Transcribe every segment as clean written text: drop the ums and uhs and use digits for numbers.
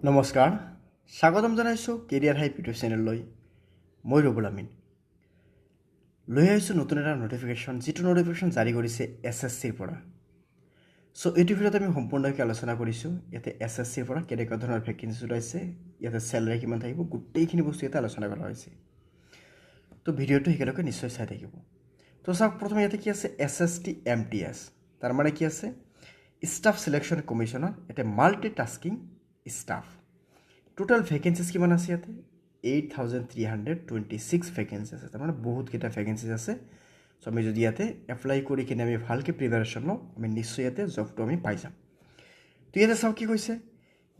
নমস্কাৰ, স্বাগতম জনাইছোঁ কেৰিয়াৰ হাইপ ইউটিউব চেনেললৈ। মই ৰবুল আমিন লৈ আহিছোঁ নতুন এটা নটিফিকেশ্যন, যিটো নটিফিকেশ্যন জাৰি কৰিছে SSCৰ পৰা। চ' এইটো ভিডিঅ'ত আমি সম্পূৰ্ণকৈ আলোচনা কৰিছোঁ ইয়াতে SSCৰ পৰা কেনেকুৱা ধৰণৰ ভেকেঞ্চি ওলাইছে, ইয়াতে চেলাৰী কিমান থাকিব, গোটেইখিনি বস্তু ইয়াতে আলোচনা কৰা হৈছে। তো ভিডিঅ'টো সেইকাৰণে নিশ্চয় চাই থাকিব। তো চাওক, প্ৰথমে ইয়াতে কি আছে SST MTS, তাৰ মানে কি আছে ষ্টাফ চিলেকশ্যন কমিশ্যনৰ ইয়াতে multi tasking staff. Total vacancies কিমান আছে ইয়াতে 8,326 ভেকেঞ্চি আছে, তাৰমানে বহুতকেইটা ভেকেঞ্চিজ আছে। চ' আমি যদি ইয়াতে এপ্লাই কৰি কিনে আমি ভালকৈ প্ৰিপাৰেশ্যন লওঁ, আমি নিশ্চয় ইয়াতে জবটো আমি পাই যাম। তো ইয়াতে চাওক কি কৈছে,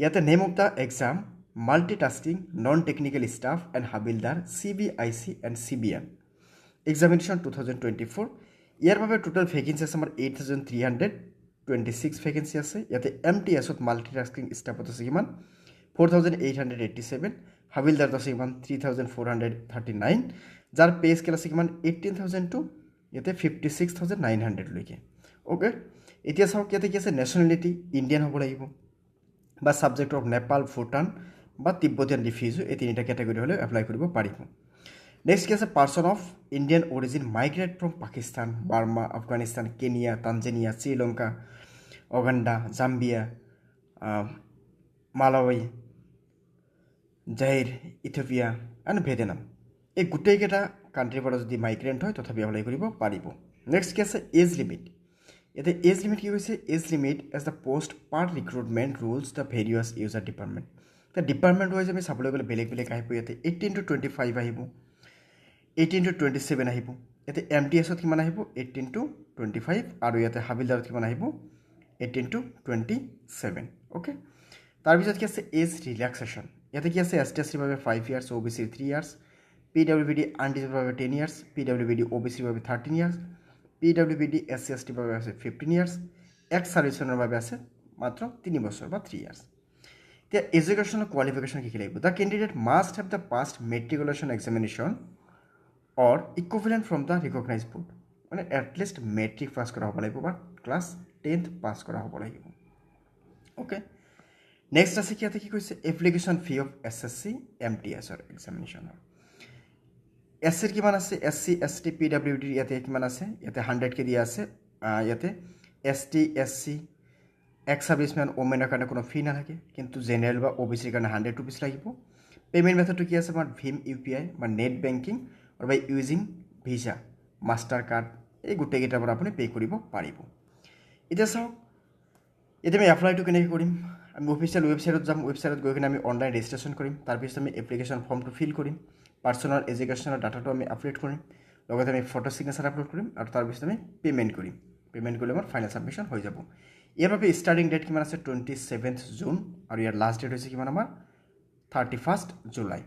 ইয়াতে name of the exam multi tasking non technical staff and havildar CBIC and CBN examination 2024। ইয়াৰ বাবে টোটেল ভেকেঞ্চি আছে আমাৰ 8,326 ভেকেঞ্চি আছে। ইয়াতে MTSত মাল্টি টাস্কিং ষ্টাফত আছে কিমান 4,887, হাবিলদাৰত আছে কিমান 3,439, যাৰ পে স্কেল আছে কিমান 18,000 টু ইয়াতে 56,900লৈকে। অ'কে, এতিয়া চাওক ইয়াতে কি আছে নেশ্যনেলিটি ইণ্ডিয়ান হ'ব লাগিব বা ছাবজেক্ট অফ নেপাল, ভূটান বা তিব্বতীয়ান ৰিফিউজি, এই তিনিটা কেটেগৰী হ'লে এপ্লাই কৰিব পাৰিব। নেক্সট কি আছে person of Indian origin migrate from Pakistan, Burma, Afghanistan, Kenya, Tanzania, Sri Lanka, Uganda, Zambia, Malawi, Zaire, Ethiopia and Vietnam, এই গোটেইকেইটা কাণ্ট্ৰিৰ পৰা যদি মাইগ্ৰেণ্ট হয় তথাপি এপ্লাই কৰিব পাৰিব। নেক্সট কি আছে এজ লিমিট। ইয়াতে এজ লিমিট কি কৈছে, age limit as the post per recruitment rules the various user department. এতিয়া ডিপাৰ্টমেণ্ট ৱাইজ আমি চাবলৈ গ'লে বেলেগ বেলেগ আহিব। ইয়াতে 18 to 25 আহিব, 18 to 27 আহিব। ইয়াতে MTSত কিমান আহিব 18 to 25, আৰু ইয়াতে হাবিলদাৰত কিমান আহিব 18 to 27। অ'কে, তাৰপিছত কি আছে এজ ৰিলেক্সেশ্যন। ইয়াতে কি আছে ST/STৰ বাবে 5 years, OBCৰ 3 years, PWBD আনডিজেবলৰ বাবে 10 years, PWBD OBCৰ বাবে 13 years, PWBD SC/STৰ বাবে আছে 15 years, এক্স ছাৰ্ভিচমেনৰ বাবে আছে মাত্ৰ 3 বছৰ বা 3 years। এতিয়া এডুকেশ্যনৰ কোৱালিফিকেশ্যন কি লাগিব, the candidate must have the passed matriculation examination or equivalent from the recognise board, মানে এটলিষ্ট মেট্ৰিক পাছ কৰা হ'ব লাগিব বা ক্লাছ 10th পাছ কৰা হ'ব লাগিব। অ'কে, নেক্সট আছে কি ইয়াতে কি কৈছে এপ্লিকেশ্যন ফি অফ SSC MTSৰ এক্সামিনেশ্যনৰ। SCৰ কিমান আছে, SC ST PWD ইয়াতে কিমান আছে, ইয়াতে 100K দিয়া আছে। ইয়াতে ST SC এক্স ছাৰ্ভিচমেন ওমেনৰ কাৰণে কোনো ফি নাথাকে, কিন্তু জেনেৰেল বা OBCৰ কাৰণে 100 rupees লাগিব। পে'মেণ্ট মেথডটো কি আছে আমাৰ ভীম UPI বা নেট বেংকিং আৰু বা ইউজিং ভিছা, মাষ্টাৰ কাৰ্ড, এই গোটেইকেইটাৰ পৰা আপুনি পে' কৰিব পাৰিব। এতিয়া চাওক এতিয়া আমি এপ্লাইটো কেনেকৈ কৰিম, আমি অফিচিয়েল ৱেবছাইটত যাম, ৱেবছাইটত গৈ কিনে আমি অনলাইন ৰেজিষ্ট্ৰেশ্যন কৰিম, তাৰপিছত আমি এপ্লিকেশ্যন ফৰ্মটো ফিল কৰিম, পাৰ্চনেল এডুকেশ্যনৰ ডাটাটো আমি আপলোড কৰিম, লগতে আমি ফটো ছিগনেচাৰ আপলোড কৰিম, আৰু তাৰপিছত আমি পে'মেণ্ট কৰিম। পে'মেণ্ট কৰিলে আমাৰ ফাইনেল ছাবমিশ্যন হৈ যাব। ইয়াৰ বাবে ষ্টাৰ্টিং ডেট কিমান আছে 27 জুন, আৰু ইয়াৰ লাষ্ট ডেট হৈছে কিমান আমাৰ 31 July.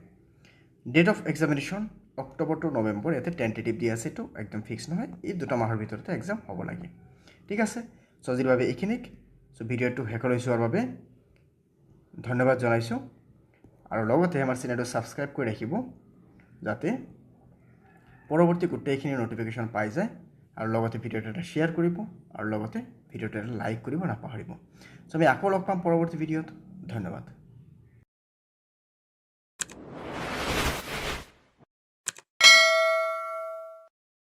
Date of examination October to November, ইয়াতে টেণ্টেটিভ দিয়া আছে, এইটো একদম ফিক্স নহয়, এই 2 মাহৰ ভিতৰতে এক্সাম হ'ব লাগে। ঠিক আছে, চ' আজিৰ বাবে এইখিনিক। চ' ভিডিঅ'টো শেষলৈ চোৱাৰ বাবে ধন্যবাদ জনাইছোঁ, আৰু লগতে আমাৰ চেনেলটো ছাবস্ক্ৰাইব কৰি ৰাখিব যাতে পৰৱৰ্তী গোটেইখিনি নটিফিকেশ্যন পাই যায়, আৰু লগতে ভিডিঅ'টো এটা শ্বেয়াৰ কৰিব, আৰু লগতে ভিডিঅ'টো এটা লাইক কৰিব নাপাহৰিব। চ' আমি আকৌ লগ পাম পৰৱৰ্তী ভিডিঅ'ত। ধন্যবাদ।